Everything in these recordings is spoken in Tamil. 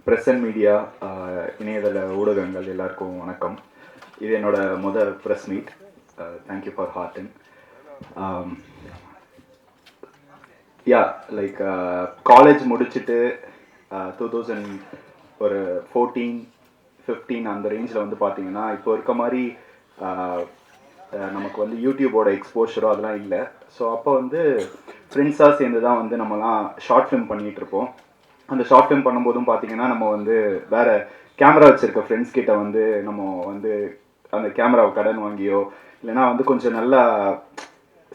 ப்ரெஸ் அண்ட் மீடியா, இணையதள ஊடகங்கள் எல்லாருக்கும் வணக்கம். இது என்னோட முதல் press meet. Thank you for Horton. Like college முடிச்சுட்டு 2000 ஒரு 14-15 அந்த ரேஞ்சில் வந்து பார்த்தீங்கன்னா இப்போ இருக்க மாதிரி நமக்கு வந்து யூடியூபோட எக்ஸ்போஷரோ அதெல்லாம் இல்லை. ஸோ அப்போ வந்து ஃப்ரெண்ட்ஸாக சேர்ந்து தான் வந்து நம்மலாம் ஷார்ட் ஃபிலிம் பண்ணிகிட்ருப்போம். அந்த ஷார்ட் ஃபிலிம் பண்ணும்போதும் பார்த்தீங்கன்னா நம்ம வந்து வேறு கேமரா வச்சுருக்க ஃப்ரெண்ட்ஸ் கிட்ட வந்து நம்ம வந்து அந்த கேமராவை கடன் வாங்கியோ இல்லைனா வந்து கொஞ்சம் நல்லா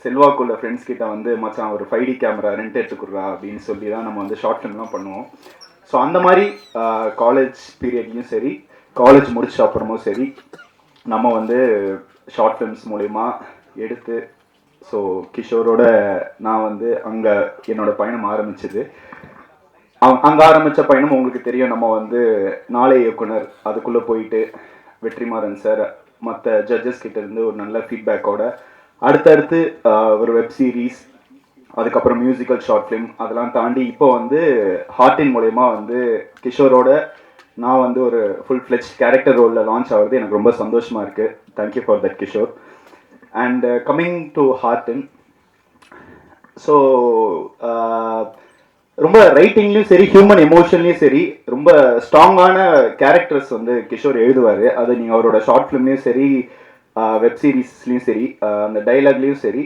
செல்வாக்குள்ள ஃப்ரெண்ட்ஸ் கிட்ட வந்து மச்சான் ஒரு 5D கேமரா ரெண்ட் எடுத்துக்குறா அப்படின்னு சொல்லி தான் நம்ம வந்து ஷார்ட் ஃபிலிம்லாம் பண்ணுவோம். ஸோ அந்த மாதிரி காலேஜ் பீரியட்லேயும் சரி, காலேஜ் முடிச்ச அப்புறமும் சரி, நம்ம வந்து ஷார்ட் ஃபிலிம்ஸ் மூலிமா எடுத்து ஸோ கிஷோரோட நான் வந்து அங்கே என்னோடய பயணம் ஆரம்பிச்சது. அங்கே ஆரம்பித்த பயணம் உங்களுக்கு தெரியும். நம்ம வந்து நாளை இயக்குனர் அதுக்குள்ளே போயிட்டு வெற்றிமாறன் சார் மற்ற ஜட்ஜஸ் கிட்டேருந்து ஒரு நல்ல ஃபீட்பேக்கோட அடுத்தடுத்து ஒரு வெப் சீரிஸ், அதுக்கப்புறம் மியூசிக்கல் ஷார்ட் ஃபிலிம், அதெல்லாம் தாண்டி இப்போ வந்து ஹார்ட்டின் மூலயமா வந்து கிஷோரோட நான் வந்து ஒரு ஃபுல் ஃப்ளெஜ் கேரக்டர் ரோலில் லான்ச் ஆகுறது எனக்கு ரொம்ப சந்தோஷமாக இருக்குது. Thank you for that Kishore. And coming to Heartin, so ரொம்ப ரைட்டிங்லேயும் சரி, ஹியூமன் எமோஷன்லேயும் சரி, ரொம்ப ஸ்ட்ராங்கான கேரக்டர்ஸ் வந்து கிஷோர் எழுதுவார். அது நீங்கள் அவரோட ஷார்ட் ஃபிலிம்லேயும் சரி, வெப் சீரிஸ்லேயும் சரி, அந்த டைலாக்லேயும் சரி,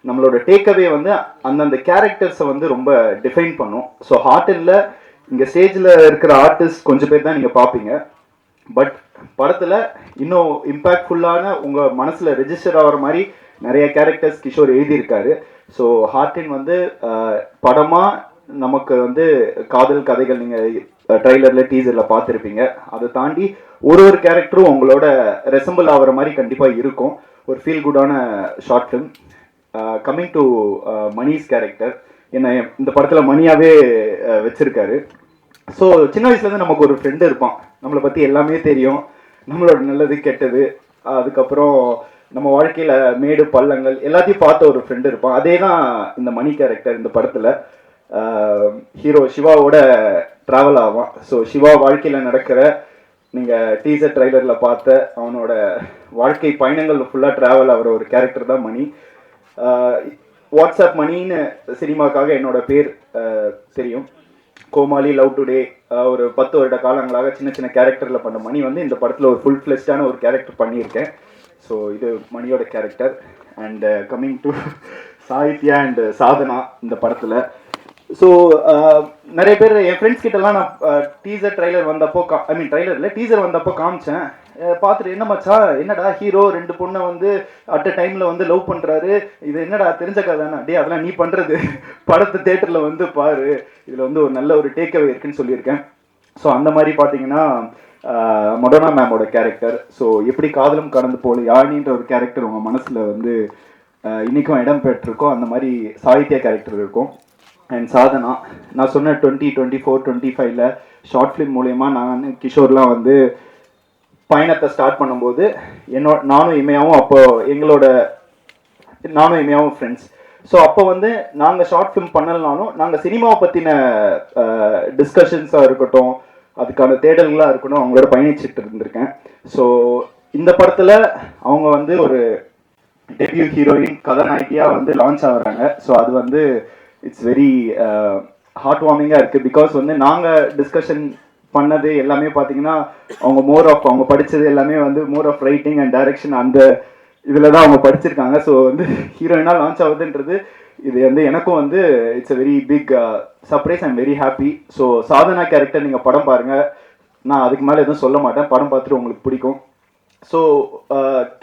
நம்மளோட டேக்அவே வந்து அந்தந்த கேரக்டர்ஸை வந்து ரொம்ப டிஃபைன் பண்ணும். ஸோ ஹார்ட்டினில் இங்கே ஸ்டேஜில் இருக்கிற ஆர்டிஸ்ட் கொஞ்சம் பேர் தான் நீங்கள் பார்ப்பீங்க. பட் படத்தில் இன்னும் இம்பேக்ட்ஃபுல்லான உங்கள் மனசில் ரெஜிஸ்டர் ஆகிற மாதிரி நிறைய கேரக்டர்ஸ் கிஷோர் எழுதியிருக்காரு. ஸோ ஹார்ட்டின் வந்து படமாக நமக்கு வந்து காதல் கதைகள் நீங்கள் ட்ரைலரில் டீசரில் பார்த்துருப்பீங்க. அதை தாண்டி ஒரு கேரக்டரும் உங்களோட ரெசம்பிள் ஆகிற மாதிரி கண்டிப்பாக இருக்கும். ஒரு ஃபீல் குட்டான short film. Coming to Mani's character, என்னை இந்த படத்தில் மணியாகவே வச்சுருக்காரு. ஸோ சின்ன வயசுலேருந்து நமக்கு ஒரு ஃப்ரெண்டு இருப்பான், நம்மளை பற்றி எல்லாமே தெரியும், நம்மளோட நல்லது கெட்டது, அதுக்கப்புறம் நம்ம வாழ்க்கையில் மேடு பள்ளங்கள் எல்லாத்தையும் பார்த்த ஒரு ஃப்ரெண்டு இருப்பான். அதே தான் இந்த மணி கேரக்டர் இந்த படத்தில் ஹீரோ சிவாவோட ட்ராவல் ஆவான். ஸோ சிவா வாழ்க்கையில் நடக்கிற நீங்கள் டீசர் ட்ரைலரில் பார்த்த அவனோட வாழ்க்கை பயணங்கள் ஃபுல்லாக ட்ராவல் ஆகிற ஒரு கேரக்டர் தான் மணி. வாட்ஸ்அப் மணின்னு சினிமாக்காக என்னோட பேர் தெரியும். கோமாளி, லவ் டுடே, ஒரு 10 வருட காலங்களாக சின்ன சின்ன கேரக்டரில் பண்ண மணி வந்து இந்த படத்தில் ஒரு ஃபுல் ஃப்ளெஷ்டான ஒரு கேரக்டர் பண்ணியிருக்கேன். ஸோ இது மணியோட character. And coming to Sahithya and Sadhana இந்த படத்தில். ஸோ நிறைய பேர் என் ஃப்ரெண்ட்ஸ் கிட்டலாம் நான் டீசர் ட்ரைலர் வந்தப்போ ட்ரைலரில் டீசர் வந்தப்போ காமிச்சேன். பார்த்துட்டு என்ன மச்சா, என்னடா ஹீரோ 2 பொண்ணை வந்து அட் அ டைமில் வந்து லவ் பண்ணுறாரு, இது என்னடா தெரிஞ்ச கதானா? டே அதெல்லாம் நீ பண்ணுறது, படத்தை தேட்டரில் வந்து பாரு, இதில் வந்து ஒரு நல்ல ஒரு டேக்அவே இருக்குன்னு சொல்லியிருக்கேன். ஸோ அந்த மாதிரி பார்த்தீங்கன்னா மொடோனா மேமோட கேரக்டர், ஸோ எப்படி காதலும் கடந்து போல யாழினின்ற ஒரு கேரக்டர் உங்கள் மனசில் வந்து இன்றைக்கும் இடம் பெற்றிருக்கோ அந்த மாதிரி சாகித்யா கேரக்டர் இருக்கும். அண்ட் சாதனா, நான் சொன்ன 2024, 25ல் ஷார்ட் ஃபிலிம் மூலயமா நான் கிஷோர்லாம் வந்து பயணத்தை ஸ்டார்ட் பண்ணும்போது நானும் இமையாவும் ஃப்ரெண்ட்ஸ். ஸோ அப்போ வந்து நாங்கள் ஷார்ட் ஃபிலிம் பண்ணலனாலும் நாங்கள் சினிமாவை பற்றின டிஸ்கஷன்ஸாக இருக்கட்டும், அதுக்கான தேடல்களாக இருக்கட்டும், அவங்களோட பயணிச்சுட்டு இருந்திருக்கேன். ஸோ இந்த படத்தில் அவங்க வந்து ஒரு டெபியூ ஹீரோயின் கதாநாயகியாக வந்து லான்ச் ஆகுறாங்க. ஸோ அது வந்து இட்ஸ் வெரி ஹார்ட் வார்மிங்காக இருக்குது. பிகாஸ் வந்து நாங்கள் டிஸ்கஷன் பண்ணது எல்லாமே பார்த்தீங்கன்னா அவங்க படித்தது எல்லாமே வந்து more of writing and direction அந்த இதில் தான் அவங்க படிச்சிருக்காங்க. ஸோ வந்து ஹீரோயினாக லான்ச் ஆகுதுன்றது இது வந்து எனக்கும் வந்து it's a very big surprise. I'm very happy. So Sadhana character நீங்கள் படம் பாருங்கள், நான் அதுக்கு மேலே எதுவும் சொல்ல மாட்டேன், படம் பார்த்துட்டு உங்களுக்கு பிடிக்கும். ஸோ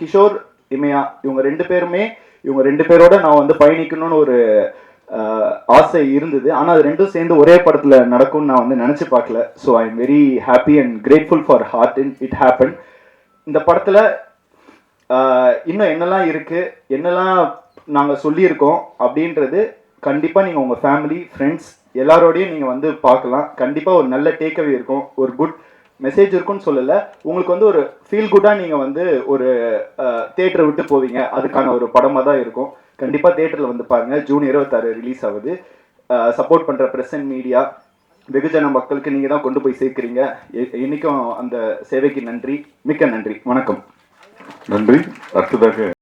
கிஷோர், இமையா, இவங்க 2 பேரோட நான் வந்து பயணிக்கணும்னு ஒரு ஆசை இருந்தது. ஆனால் அது 2ம் சேர்ந்து ஒரே படத்தில் நடக்கும்னு நான் வந்து நினச்சி பார்க்கல. So I am very happy and grateful for Heartin. It happen. இந்த படத்தில் இன்னும் என்னெல்லாம் இருக்குது, என்னெல்லாம் நாங்கள் சொல்லியிருக்கோம் அப்படின்றது கண்டிப்பாக நீங்கள் உங்கள் ஃபேமிலி, ஃப்ரெண்ட்ஸ் எல்லாரோடையும் நீங்கள் வந்து பார்க்கலாம். கண்டிப்பாக ஒரு நல்ல டேக்அவே இருக்கும், ஒரு குட் மெசேஜ் இருக்குன்னு சொல்லலை, உங்களுக்கு வந்து ஒரு ஃபீல் குட்டாக நீங்கள் வந்து ஒரு தியேட்டரை விட்டு போவீங்க, அதுக்கான ஒரு படமாக தான் இருக்கும். கண்டிப்பாக தியேட்டரில் வந்து பாருங்கள். ஜூன் 26 ரிலீஸ் ஆகுது. சப்போர்ட் பண்ணுற ப்ரெஸ் அண்ட் மீடியா வெகுஜன மக்களுக்கு நீங்கள் தான் கொண்டு போய் சேர்க்குறீங்க. இன்னைக்கும் அந்த சேவைக்கு நன்றி, மிக்க நன்றி, வணக்கம். நன்றி. அடுத்ததாக